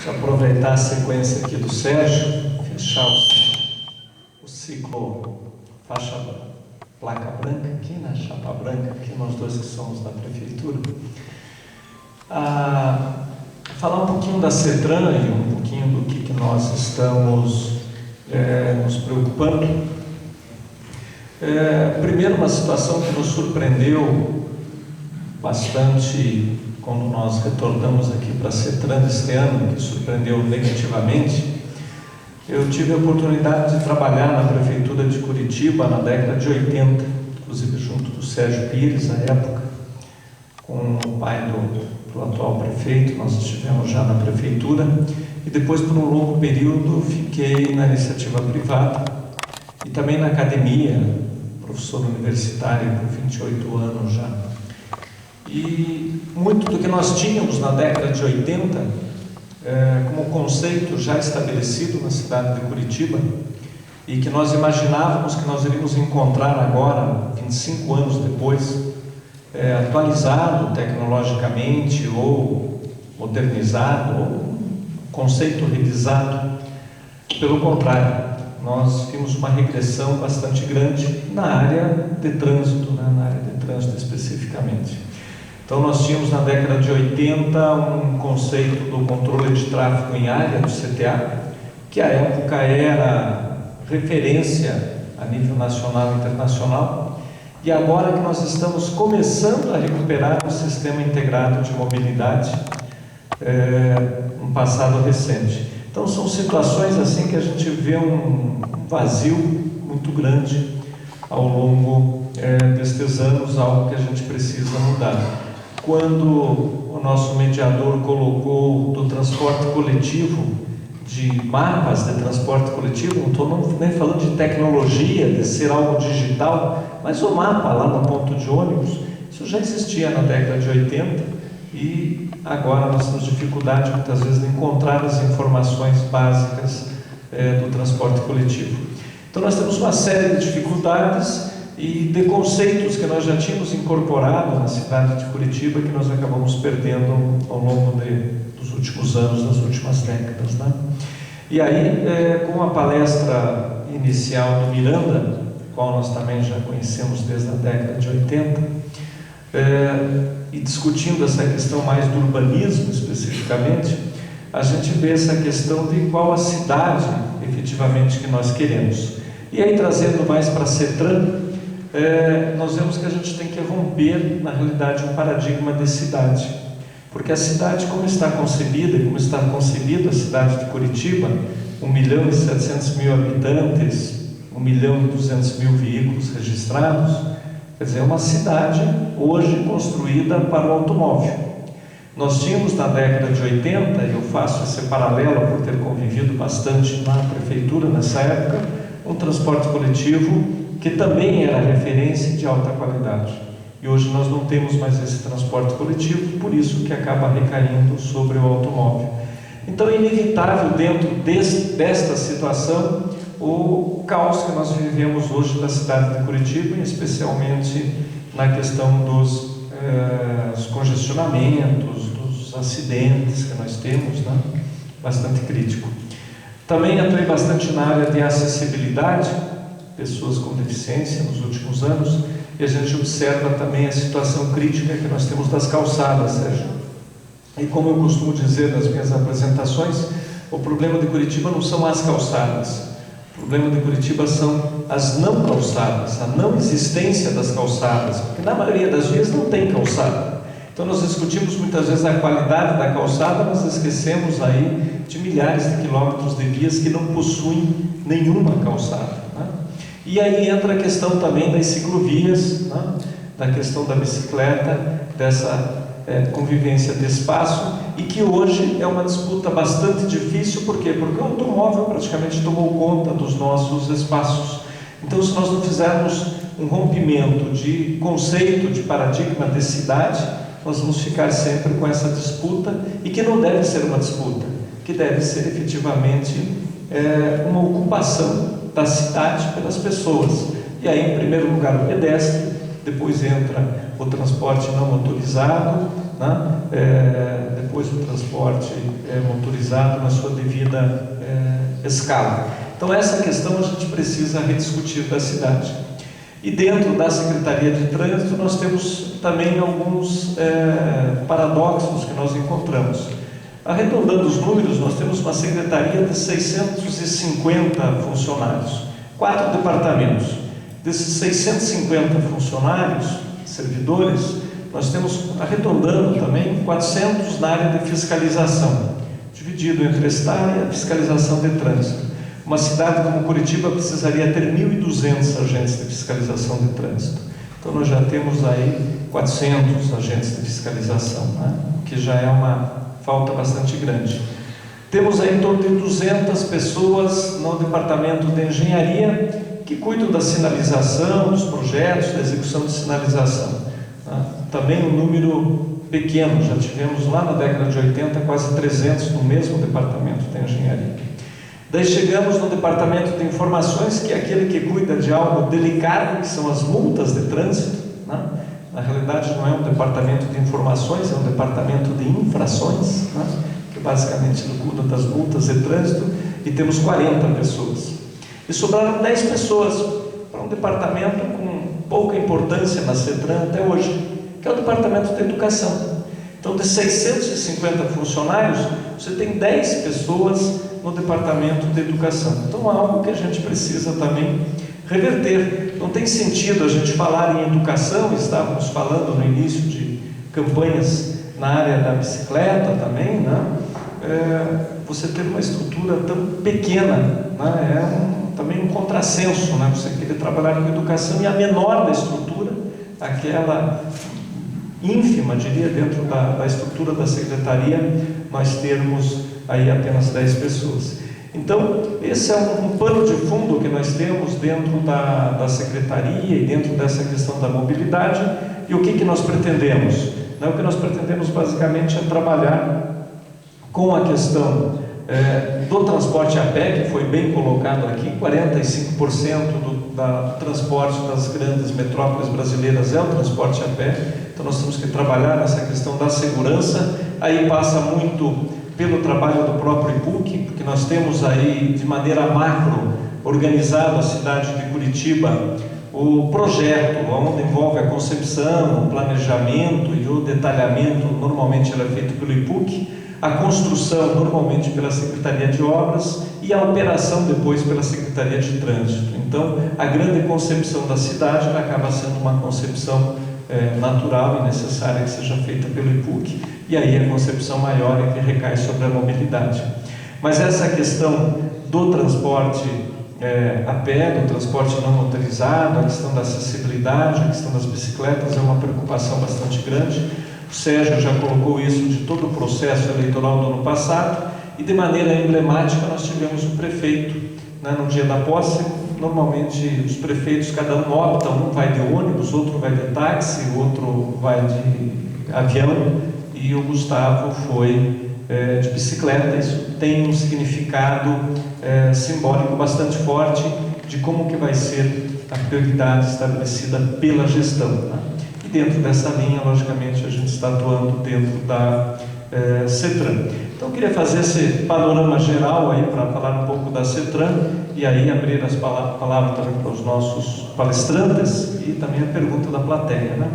aproveitar a sequência aqui do Sérgio, fechar o ciclo faixa placa branca aqui, né, chapa branca aqui, nós dois que somos da prefeitura, falar um pouquinho da CETRAN e um pouquinho do que nós estamos nos preocupando. Primeiro, uma situação que nos surpreendeu bastante quando nós retornamos aqui para a CETRAN este ano, que surpreendeu negativamente. Eu tive a oportunidade de trabalhar na Prefeitura de Curitiba na década de 80, inclusive junto do Sérgio Pires, à época, com o pai do atual prefeito. Nós estivemos já na Prefeitura e depois, por um longo período, fiquei na iniciativa privada e também na academia, professor universitário por 28 anos já. E muito do que nós tínhamos na década de 80, como conceito já estabelecido na cidade de Curitiba, e que nós imaginávamos que nós iríamos encontrar agora, 25 anos depois, atualizado tecnologicamente ou modernizado, ou conceito revisado. Pelo contrário, nós vimos uma regressão bastante grande na área de trânsito, né? Na área de trânsito especificamente. Então nós tínhamos na década de 80 um conceito do controle de tráfego em área do CTA, que à época era referência a nível nacional e internacional, e agora que nós estamos começando a recuperar o sistema integrado de mobilidade no passado recente. Então são situações assim que a gente vê um vazio muito grande ao longo destes anos, algo que a gente precisa mudar. Quando o nosso mediador colocou do transporte coletivo, de mapas de transporte coletivo, não estou nem falando de tecnologia, de ser algo digital, mas o mapa lá no ponto de ônibus, isso já existia na década de 80 e agora nós temos dificuldade muitas vezes de encontrar as informações básicas do transporte coletivo. Então nós temos uma série de dificuldades e de conceitos que nós já tínhamos incorporado na cidade de Curitiba, que nós acabamos perdendo ao longo dos últimos anos, das últimas décadas, né? E aí, com a palestra inicial do Miranda, qual nós também já conhecemos desde a década de 80, e discutindo essa questão mais do urbanismo especificamente, a gente vê essa questão de qual a cidade efetivamente que nós queremos. E aí, trazendo mais para a CETRAN, nós vemos que a gente tem que romper, na realidade, um paradigma de cidade, porque a cidade, como está concebida e como está concebida a cidade de Curitiba, 1.700.000 habitantes, 1.200.000 veículos registrados, quer dizer, é uma cidade hoje construída para o automóvel. Nós tínhamos na década de 80, e eu faço esse paralelo por ter convivido bastante na prefeitura nessa época, um transporte coletivo que também era referência de alta qualidade. E hoje nós não temos mais esse transporte coletivo, por isso que acaba recaindo sobre o automóvel. Então é inevitável, dentro desta situação, o caos que nós vivemos hoje na cidade de Curitiba, especialmente na questão dos congestionamentos, dos acidentes que nós temos, né? Bastante crítico. Também atuei bastante na área de acessibilidade, pessoas com deficiência nos últimos anos, e a gente observa também a situação crítica que nós temos das calçadas, Sérgio. E como eu costumo dizer nas minhas apresentações, o problema de Curitiba não são as calçadas, o problema de Curitiba são as não calçadas, a não existência das calçadas, porque na maioria das vias não tem calçada. Então nós discutimos muitas vezes a qualidade da calçada, mas esquecemos aí de milhares de quilômetros de vias que não possuem nenhuma calçada, né? E aí entra a questão também das ciclovias, né? Da questão da bicicleta, dessa convivência de espaço, e que hoje é uma disputa bastante difícil. Por quê? Porque o automóvel praticamente tomou conta dos nossos espaços. Então, se nós não fizermos um rompimento de conceito, de paradigma de cidade, nós vamos ficar sempre com essa disputa, e que não deve ser uma disputa, que deve ser efetivamente uma ocupação da cidade pelas pessoas. E aí, em primeiro lugar, o pedestre, depois entra o transporte não motorizado, né? Depois o transporte motorizado na sua devida escala. Então essa questão a gente precisa rediscutir da cidade. E dentro da Secretaria de Trânsito nós temos também alguns paradoxos que nós encontramos. Arredondando os números, nós temos uma secretaria de 650 funcionários, 4 departamentos. Desses 650 funcionários, servidores, nós temos, arredondando também, 400 na área de fiscalização, dividido entre esta área e a fiscalização de trânsito. Uma cidade como Curitiba precisaria ter 1.200 agentes de fiscalização de trânsito. Então nós já temos aí 400 agentes de fiscalização, né? Que já é uma falta bastante grande. Temos aí em torno de 200 pessoas no departamento de engenharia que cuidam da sinalização, dos projetos, da execução de sinalização. Também um número pequeno, já tivemos lá na década de 80 quase 300 no mesmo departamento de engenharia. Daí chegamos no departamento de informações, que é aquele que cuida de algo delicado, que são as multas de trânsito, né? Na realidade não é um departamento de informações, é um departamento de infrações, né? Que basicamente cuida das multas de trânsito, e temos 40 pessoas. E sobraram 10 pessoas para um departamento com pouca importância na CETRAN até hoje, que é o departamento de educação. Então, de 650 funcionários, você tem 10 pessoas no departamento de educação. Então, é algo que a gente precisa também reverter. Não tem sentido a gente falar em educação, estávamos falando no início de campanhas na área da bicicleta também, né? Você ter uma estrutura tão pequena, né? Também um contrassenso, né? Você querer trabalhar com educação e a menor da estrutura, aquela ínfima, diria, dentro da estrutura da secretaria, nós termos aí apenas 10 pessoas. Então, esse é um pano de fundo que nós temos dentro da secretaria e dentro dessa questão da mobilidade. E o que nós pretendemos? O que nós pretendemos basicamente é trabalhar com a questão do transporte a pé, que foi bem colocado aqui. 45% do transporte das grandes metrópoles brasileiras é o transporte a pé. Então nós temos que trabalhar nessa questão da segurança. Aí passa muito pelo trabalho do próprio IPUC, porque nós temos aí de maneira macro organizado a cidade de Curitiba o projeto, onde envolve a concepção, o planejamento e o detalhamento, normalmente era feito pelo IPUC, a construção normalmente pela Secretaria de Obras e a operação depois pela Secretaria de Trânsito. Então a grande concepção da cidade acaba sendo uma concepção natural e necessária que seja feita pelo IPUC, e aí a concepção maior é que recai sobre a mobilidade. Mas essa questão do transporte a pé, do transporte não motorizado, a questão da acessibilidade, a questão das bicicletas é uma preocupação bastante grande. O Sérgio já colocou isso de todo o processo eleitoral do ano passado, e de maneira emblemática nós tivemos o prefeito, né, no dia da posse. Normalmente os prefeitos, cada um opta, um vai de ônibus, outro vai de táxi, outro vai de avião, e o Gustavo foi de bicicleta. Isso tem um significado simbólico bastante forte de como que vai ser a prioridade estabelecida pela gestão, né? E dentro dessa linha, logicamente, a gente está atuando dentro da CETRAN. Então eu queria fazer esse panorama geral aí para falar um pouco da CETRAN e aí abrir as palavras também para os nossos palestrantes e também a pergunta da plateia, né?